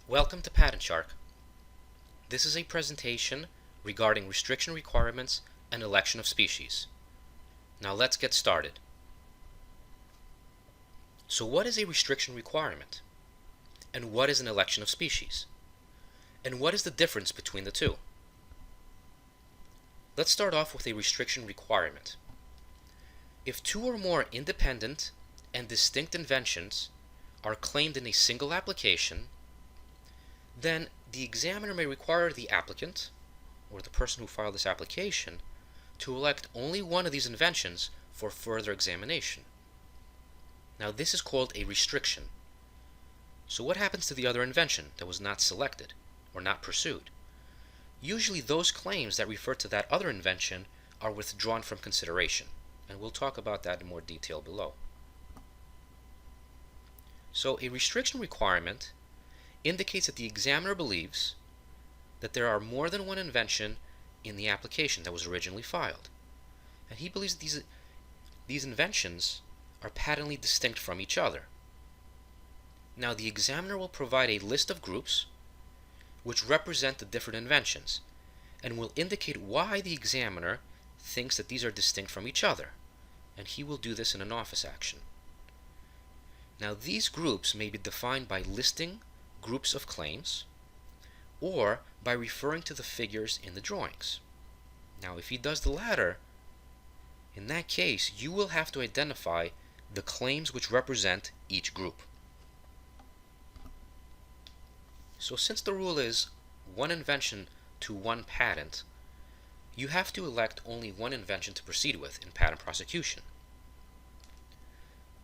Welcome to Patent Shark. This is a presentation regarding restriction requirements and election of species. Now let's get started. So what is a restriction requirement? And what is an election of species? And what is the difference between the two? Let's start off with a restriction requirement. If two or more independent and distinct inventions are claimed in a single application, then the examiner may require the applicant, or the person who filed this application, to elect only one of these inventions for further examination. Now this is called a restriction. So what happens to the other invention that was not selected or not pursued? Usually those claims that refer to that other invention are withdrawn from consideration, and we'll talk about that in more detail below. So a restriction requirement indicates that the examiner believes that there are more than one invention in the application that was originally filed, and he believes that these inventions are patently distinct from each other. Now the examiner will provide a list of groups which represent the different inventions and will indicate why the examiner thinks that these are distinct from each other, and he will do this in an office action. Now these groups may be defined by listing groups of claims or by referring to the figures in the drawings. Now if he does the latter, in that case you will have to identify the claims which represent each group. So since the rule is one invention to one patent, you have to elect only one invention to proceed with in patent prosecution.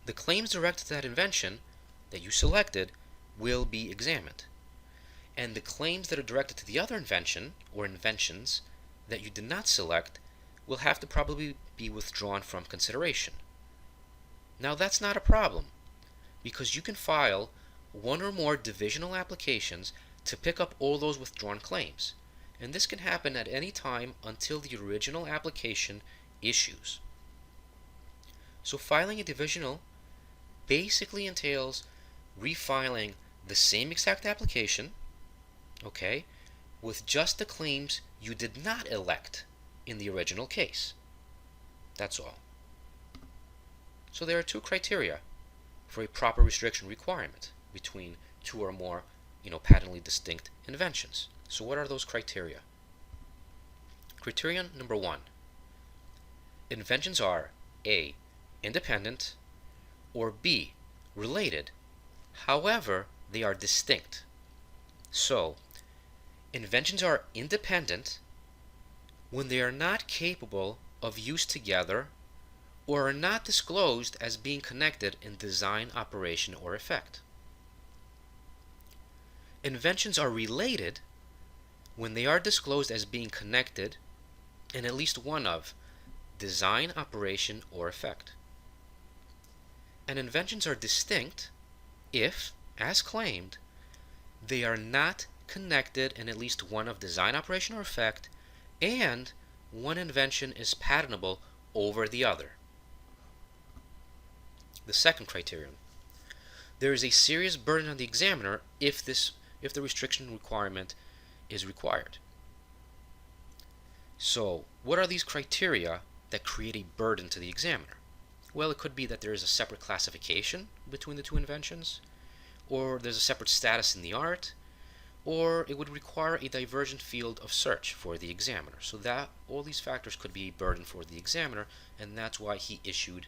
The claims directed to that invention that you selected will be examined, and the claims that are directed to the other invention or inventions that you did not select will have to probably be withdrawn from consideration. Now that's not a problem, because you can file one or more divisional applications to pick up all those withdrawn claims, and this can happen at any time until the original application issues. So filing a divisional basically entails refiling the same exact application, with just the claims you did not elect in the original case. That's all. So there are two criteria for a proper restriction requirement between two or more, patently distinct inventions. So what are those criteria? Criterion number 1. Inventions are A, independent, or B, related, however they are distinct. So inventions are independent when they are not capable of use together or are not disclosed as being connected in design, operation, or effect. Inventions are related when they are disclosed as being connected in at least one of design, operation, or effect. And inventions are distinct if, as claimed, they are not connected in at least one of design, operation, or effect, and one invention is patentable over the other. The second criterion: there is a serious burden on the examiner if the restriction requirement is required. So what are these criteria that create a burden to the examiner? Well, it could be that there is a separate classification between the two inventions, or there's a separate status in the art, or it would require a divergent field of search for the examiner. So that all these factors could be a burden for the examiner, and that's why he issued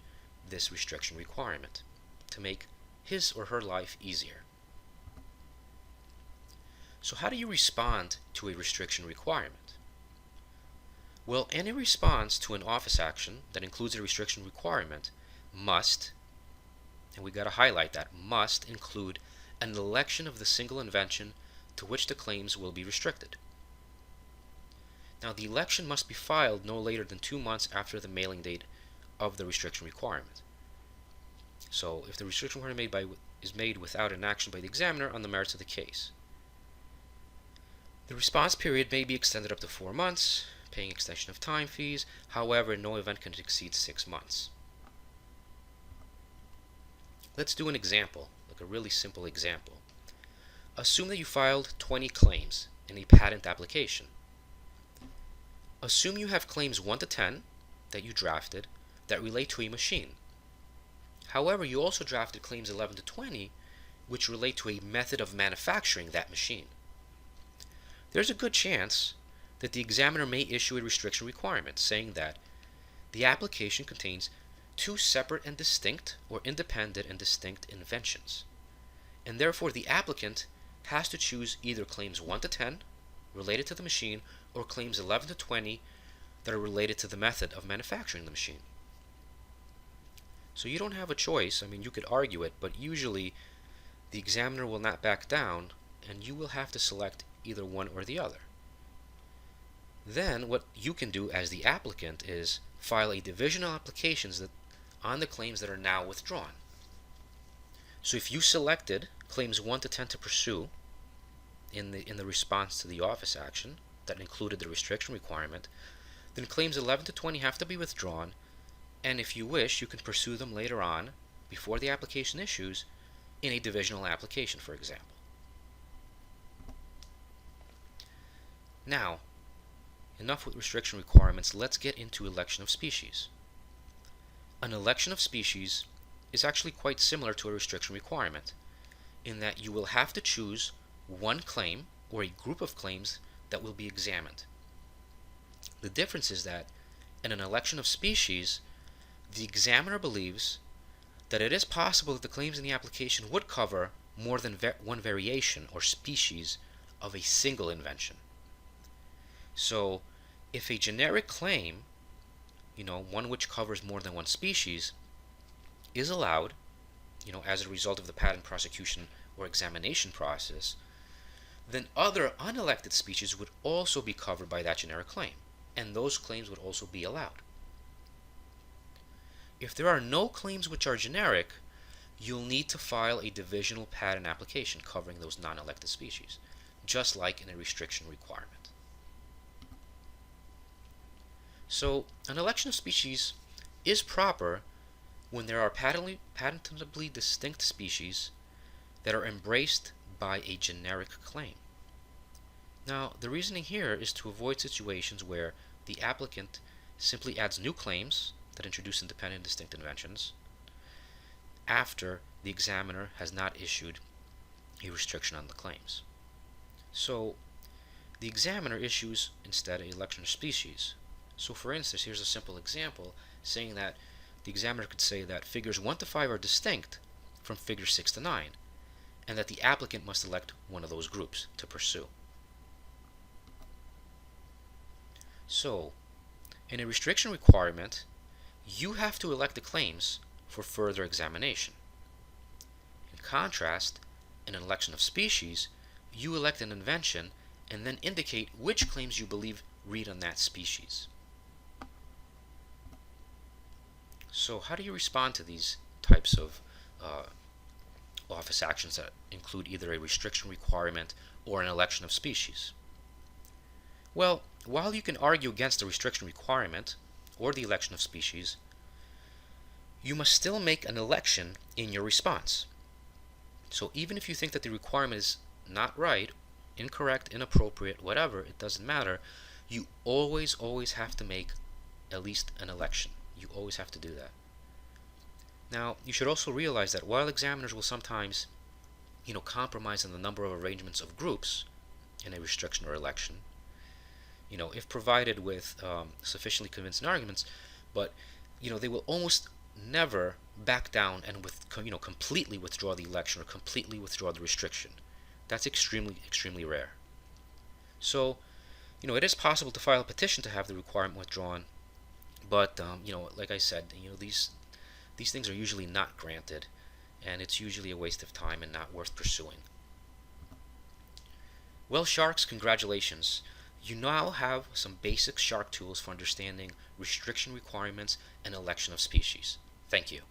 this restriction requirement, to make his or her life easier. So how do you respond to a restriction requirement? Well, any response to an office action that includes a restriction requirement must, and we got to highlight that, must include an election of the single invention to which the claims will be restricted. Now the election must be filed no later than 2 months after the mailing date of the restriction requirement. So if the restriction requirement is made without an action by the examiner on the merits of the case, the response period may be extended up to 4 months, paying extension of time fees. However, no event can exceed 6 months. Let's do an example, like a really simple example. Assume that you filed 20 claims in a patent application. Assume you have claims 1 to 10 that you drafted that relate to a machine. However, you also drafted claims 11 to 20 which relate to a method of manufacturing that machine. There's a good chance that the examiner may issue a restriction requirement saying that the application contains two separate and distinct or independent and distinct inventions, and therefore the applicant has to choose either claims 1 to 10 related to the machine or claims 11 to 20 that are related to the method of manufacturing the machine. So you don't have a choice. I mean, you could argue it, but usually the examiner will not back down and you will have to select either one or the other. Then what you can do as the applicant is file a divisional applications on the claims that are now withdrawn. So if you selected claims 1 to 10 to pursue in the response to the office action that included the restriction requirement, then claims 11 to 20 have to be withdrawn, and if you wish, you can pursue them later on before the application issues in a divisional application, for example. Now, enough with restriction requirements, let's get into election of species. An election of species is actually quite similar to a restriction requirement in that you will have to choose one claim or a group of claims that will be examined. The difference is that in an election of species, the examiner believes that it is possible that the claims in the application would cover more than one variation or species of a single invention. So if a generic claim, one which covers more than one species, is allowed, as a result of the patent prosecution or examination process, then other unelected species would also be covered by that generic claim, and those claims would also be allowed. If there are no claims which are generic, you'll need to file a divisional patent application covering those non-elected species, just like in a restriction requirement. So an election of species is proper when there are patentably distinct species that are embraced by a generic claim. Now, the reasoning here is to avoid situations where the applicant simply adds new claims that introduce independent and distinct inventions after the examiner has not issued a restriction on the claims. So the examiner issues instead an election of species. So for instance, here's a simple example saying that the examiner could say that figures 1 to 5 are distinct from figures 6 to 9, and that the applicant must elect one of those groups to pursue. So, in a restriction requirement, you have to elect the claims for further examination. In contrast, in an election of species, you elect an invention and then indicate which claims you believe read on that species. So how do you respond to these types of office actions that include either a restriction requirement or an election of species? Well, while you can argue against the restriction requirement or the election of species, you must still make an election in your response. So even if you think that the requirement is not right, incorrect, inappropriate, whatever, it doesn't matter, you always have to make at least an election. You always have to do that. Now, you should also realize that while examiners will sometimes, compromise on the number of arrangements of groups in a restriction or election, if provided with sufficiently convincing arguments, but, they will almost never back down and completely withdraw the election or completely withdraw the restriction. That's extremely rare. So, it is possible to file a petition to have the requirement withdrawn, but like I said, these things are usually not granted, and it's usually a waste of time and not worth pursuing. Well, sharks, congratulations. You now have some basic shark tools for understanding restriction requirements and election of species. Thank you.